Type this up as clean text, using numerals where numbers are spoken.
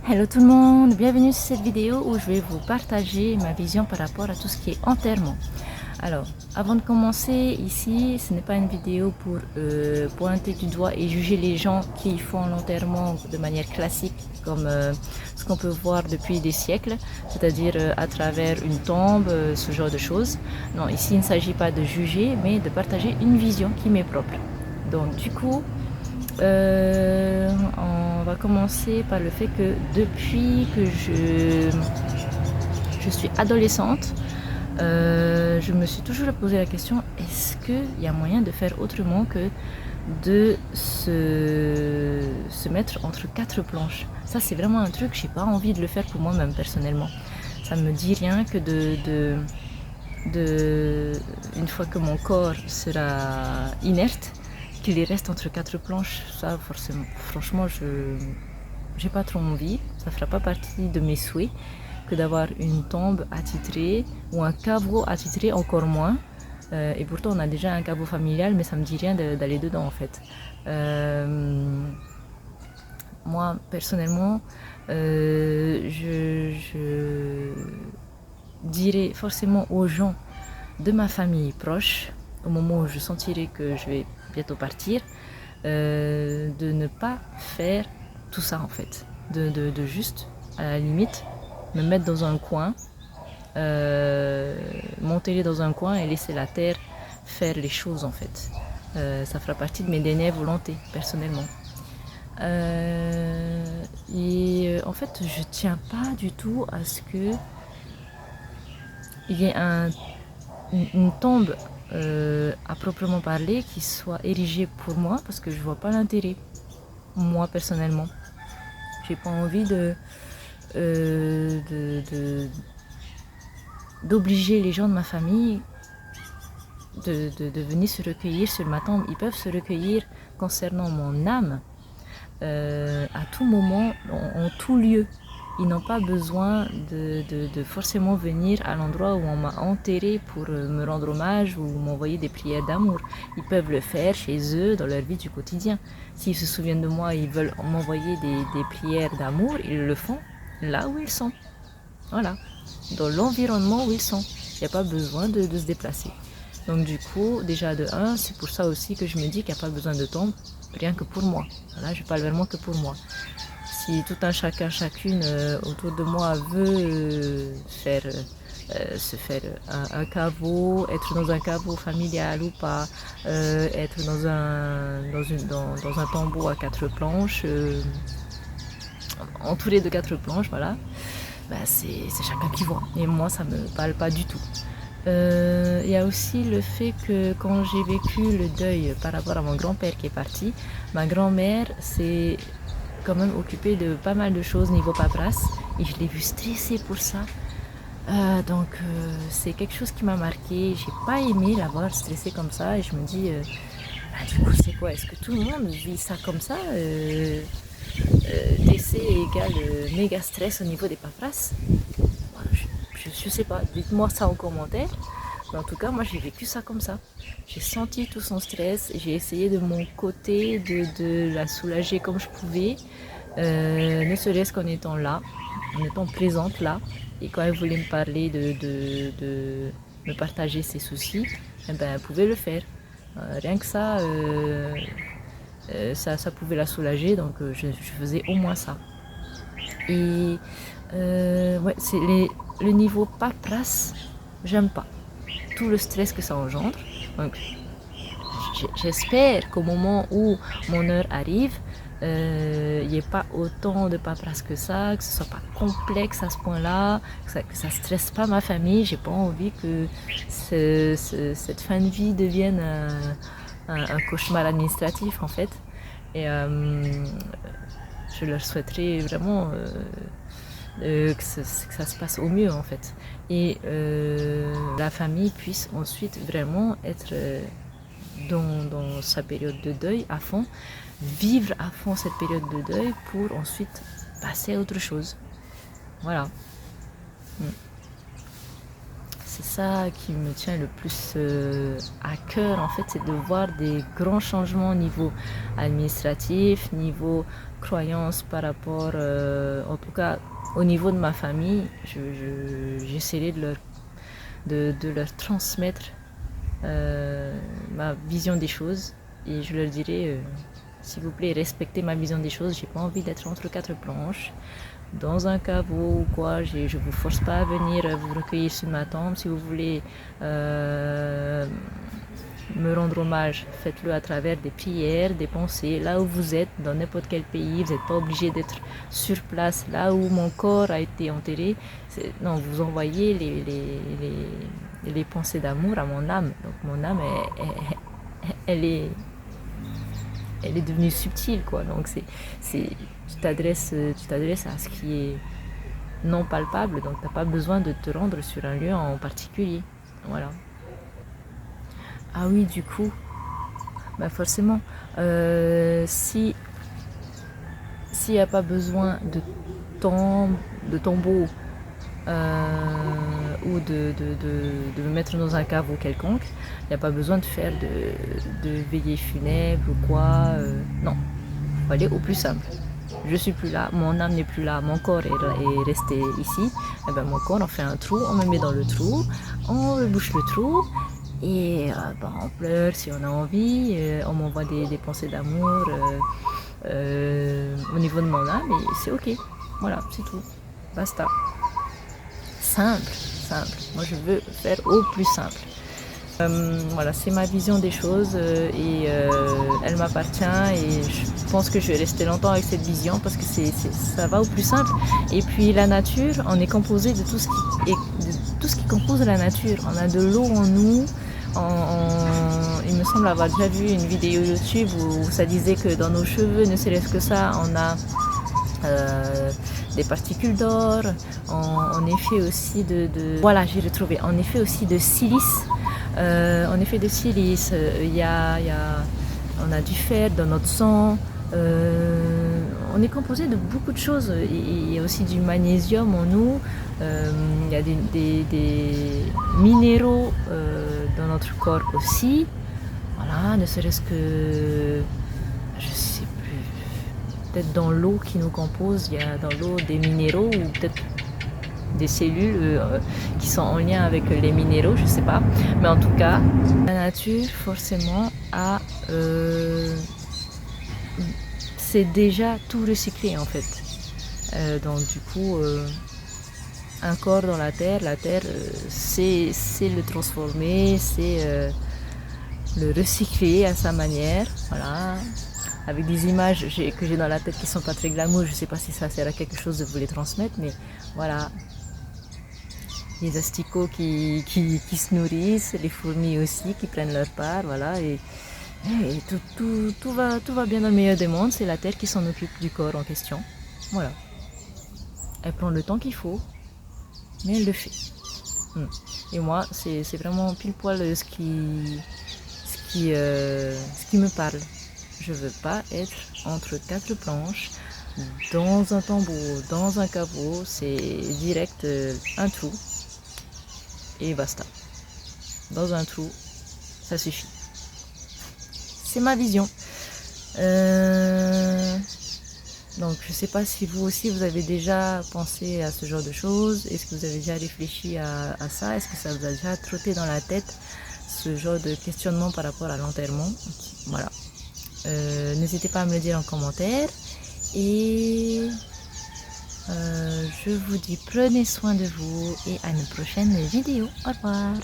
Hello tout le monde, bienvenue sur cette vidéo où je vais vous partager ma vision par rapport à tout ce qui est enterrement. Alors, avant de commencer, ici, ce n'est pas une vidéo pour pointer du doigt et juger les gens qui font l'enterrement de manière classique, comme ce qu'on peut voir depuis des siècles, c'est-à-dire à travers une tombe, ce genre de choses. Non, ici, il ne s'agit pas de juger, mais de partager une vision qui m'est propre. Donc, du coup, on va commencer par le fait que depuis que je suis adolescente, je me suis toujours posé la question, est-ce qu'il y a moyen de faire autrement que de se mettre entre quatre planches? Ça, c'est vraiment un truc, j'ai pas envie de le faire pour moi-même personnellement. Ça me dit rien que une fois que mon corps sera inerte, qu'il y reste entre quatre planches. Ça, forcément, franchement, je j'ai pas trop envie. Ça fera pas partie de mes souhaits que d'avoir une tombe attitrée ou un caveau attitré, encore moins. Et pourtant, on a déjà un caveau familial, mais ça me dit rien d'aller dedans en fait. Moi, personnellement, je dirais forcément aux gens de ma famille proche, au moment où je sentirai que je vais bientôt partir, de ne pas faire tout ça en fait. De juste, à la limite, me mettre dans un coin, m'enterrer dans un coin et laisser la terre faire les choses en fait. Ça fera partie de mes dernières volontés, personnellement. En fait, je tiens pas du tout à ce que il y ait une tombe à proprement parler qui soit érigée pour moi parce que je vois pas l'intérêt, moi personnellement. J'ai pas envie d'obliger les gens de ma famille de venir se recueillir sur ma tombe. Ils peuvent se recueillir concernant mon âme à tout moment, en tout lieu. Ils n'ont pas besoin de forcément venir à l'endroit où on m'a enterré pour me rendre hommage ou m'envoyer des prières d'amour. Ils peuvent le faire chez eux, dans leur vie du quotidien. S'ils se souviennent de moi et ils veulent m'envoyer des prières d'amour, ils le font là où ils sont. Voilà, dans l'environnement où ils sont. Il n'y a pas besoin de se déplacer. Donc du coup, déjà de 1, c'est pour ça aussi que je me dis qu'il n'y a pas besoin de tombe, rien que pour moi. Voilà, je parle vraiment que pour moi. Si tout un chacun, chacune autour de moi veut se faire un caveau, être dans un caveau familial ou pas, être dans un tombeau à quatre planches, entouré de quatre planches, voilà, bah c'est chacun qui voit. Et moi, ça me parle pas du tout. Il y a aussi le fait que quand j'ai vécu le deuil par rapport à mon grand-père qui est parti, ma grand-mère s'est quand même occupée de pas mal de choses niveau paperasse et je l'ai vue stressée pour ça. Donc c'est quelque chose qui m'a marqué. J'ai pas aimé la voir stressée comme ça et je me dis, bah, du coup c'est quoi? Est-ce que tout le monde vit ça comme ça décès égale méga stress au niveau des paperasses? Je sais pas, dites-moi ça en commentaire. Mais en tout cas, moi j'ai vécu ça comme ça. J'ai senti tout son stress, j'ai essayé de mon côté de la soulager comme je pouvais, ne serait-ce qu'en étant là, en étant présente là. Et quand elle voulait me parler de me partager ses soucis, eh ben, elle pouvait le faire. Rien que ça, ça pouvait la soulager, donc je faisais au moins ça. Et ouais, c'est le niveau paperasse, j'aime pas. Tout le stress que ça engendre. Donc, j'espère qu'au moment où mon heure arrive, il n'y ait pas autant de paperasse que ça, que ce soit pas complexe à ce point-là, que ça stresse pas ma famille. J'ai pas envie que cette fin de vie devienne un cauchemar administratif en fait. Et je leur souhaiterais vraiment que ça se passe au mieux en fait. Et la famille puisse ensuite vraiment être dans sa période de deuil à fond, vivre à fond cette période de deuil pour ensuite passer à autre chose. Voilà. c'est ça qui me tient le plus à cœur en fait, c'est de voir des grands changements au niveau administratif, niveau croyance par rapport, en tout cas au niveau de ma famille. J'essaierai de leur transmettre ma vision des choses et je leur dirai s'il vous plaît respectez ma vision des choses, j'ai pas envie d'être entre quatre planches dans un caveau ou quoi, je vous force pas à venir vous recueillir sur ma tombe. Si vous voulez me rendre hommage, faites-le à travers des prières, des pensées, là où vous êtes, dans n'importe quel pays, vous n'êtes pas obligé d'être sur place, là où mon corps a été enterré. Non, vous envoyez les pensées d'amour à mon âme. Donc mon âme, elle est devenue subtile, quoi. Donc tu t'adresses à ce qui est non palpable, donc tu n'as pas besoin de te rendre sur un lieu en particulier. Voilà. Ah oui, du coup, bah forcément, s'il n'y a pas besoin de tombeau ou de me mettre dans un caveau quelconque, il n'y a pas besoin de faire de veillée funèbre ou quoi. Non, il faut aller au plus simple. Je suis plus là, mon âme n'est plus là, mon corps est resté ici. Et ben mon corps, on fait un trou, on me met dans le trou, on bouche le trou et on pleure si on a envie, on m'envoie des pensées d'amour au niveau de mon âme et c'est ok. Voilà, c'est tout. Basta. Simple. Moi je veux faire au plus simple. Voilà, c'est ma vision des choses et elle m'appartient et je pense que je vais rester longtemps avec cette vision parce que ça va au plus simple. Et puis la nature, on est composé de tout ce qui compose la nature. On a de l'eau en nous. Il me semble avoir déjà vu une vidéo YouTube où ça disait que dans nos cheveux, ne serait-ce que ça, on a des particules d'or, en effet aussi voilà, j'ai retrouvé, en effet aussi de silice. En effet de silice, on a du fer dans notre sang, on est composé de beaucoup de choses. Il y a aussi du magnésium en nous, il y a des minéraux dans notre corps aussi. Voilà, ne serait-ce que, je sais plus, peut-être dans l'eau qui nous compose, il y a dans l'eau des minéraux ou peut-être des cellules qui sont en lien avec les minéraux, je sais pas. Mais en tout cas, la nature forcément c'est déjà tout recyclé en fait. Donc du coup, un corps dans la terre c'est le transformer, c'est le recycler à sa manière, voilà. Avec des images que j'ai dans la tête qui sont pas très glamour, je sais pas si ça sert à quelque chose de vous les transmettre, mais voilà. Les asticots qui se nourrissent, les fourmis aussi qui prennent leur part, voilà, et tout va bien dans le meilleur des mondes, c'est la terre qui s'en occupe du corps en question, voilà. Elle prend le temps qu'il faut, mais elle le fait. Et moi, c'est vraiment pile poil ce qui me parle. Je veux pas être entre quatre planches, dans un tombeau, dans un caveau, c'est direct un trou. Et basta. Dans un trou, ça suffit. C'est ma vision. Donc je sais pas si vous aussi vous avez déjà pensé à ce genre de choses. Est-ce que vous avez déjà réfléchi à ça? Est-ce que ça vous a déjà trotté dans la tête ce genre de questionnement par rapport à l'enterrement? Voilà. N'hésitez pas à me le dire en commentaire. Et je vous dis prenez soin de vous et à une prochaine vidéo. Au revoir.